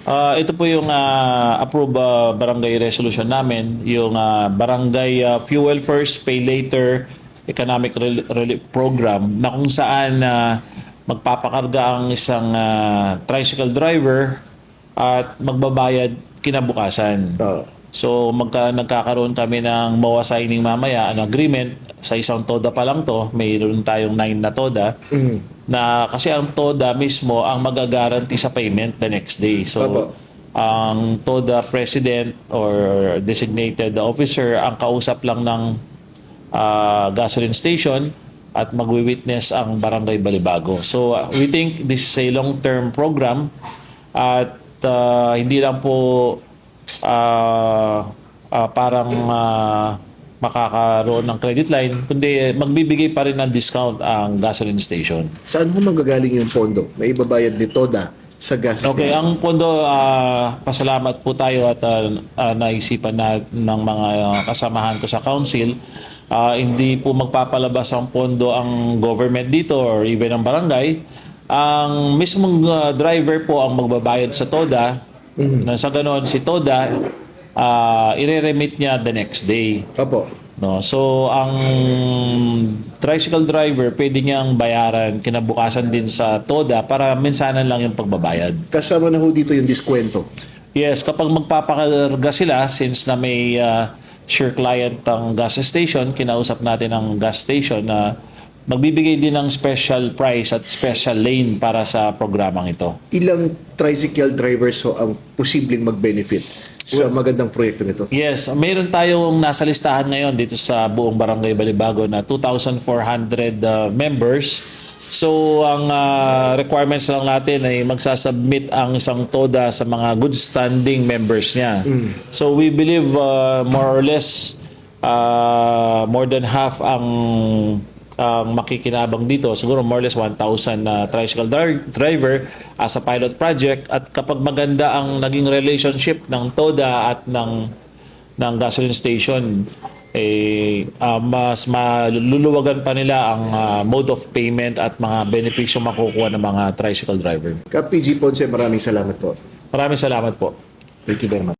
Ito po yung approved barangay resolution namin, yung barangay fuel first, pay later economic relief program na kung saan magpapakarga ang isang tricycle driver at magbabayad kinabukasan. Oo. So nagkakaroon kami ng MOA signing mamaya, an agreement sa isang TODA pa lang to, mayroon tayong 9 na TODA na kasi ang TODA mismo ang magagaranti sa payment the next day. So Opo. ang TODA president or designated officer ang kausap lang ng gasoline station at magwi-witness ang Barangay Balibago. So we think this is a long-term program at hindi lang po parang makakaroon ng credit line, kundi magbibigay pa rin ng discount ang gasoline station. Saan mo manggagaling yung pondo na ibabayad ni Toda sa gas Okay, station? ang pondo, pasalamat po tayo at naisipan na ng mga kasamahan ko sa council. Hindi po magpapalabas ang pondo ang government dito or even ang barangay. Ang mismong driver po ang magbabayad sa TODA. Na sa ganon, si TODA, ire-remit niya the next day. Opo. No, so ang tricycle driver pwede niyang bayaran kinabukasan din sa TODA para minsanan lang yung pagbabayad. Kasama na ho dito yung diskwento. Yes, kapag magpapakarga sila, since na may sure client ang gas station, kinausap natin ang gas station na magbibigay din ng special price at special lane para sa programang ito. Ilang tricycle drivers ho ang posibleng mag-benefit sa magandang proyekto nito? Yes, mayroon tayong nasa listahan ngayon dito sa buong Barangay Balibago na 2,400 members. So, ang requirements lang natin ay magsasubmit ang isang TODA sa mga good standing members niya. So, we believe more or less more than half ang makikinabang dito. Siguro more or less 1,000 tricycle driver as a pilot project. At kapag maganda ang naging relationship ng TODA at ng gasoline station, mas maluluwagan pa nila ang mode of payment at mga benepisyo makukuha ng mga tricycle driver. Kap PG Ponce, maraming salamat po. Maraming salamat po. Thank you very much.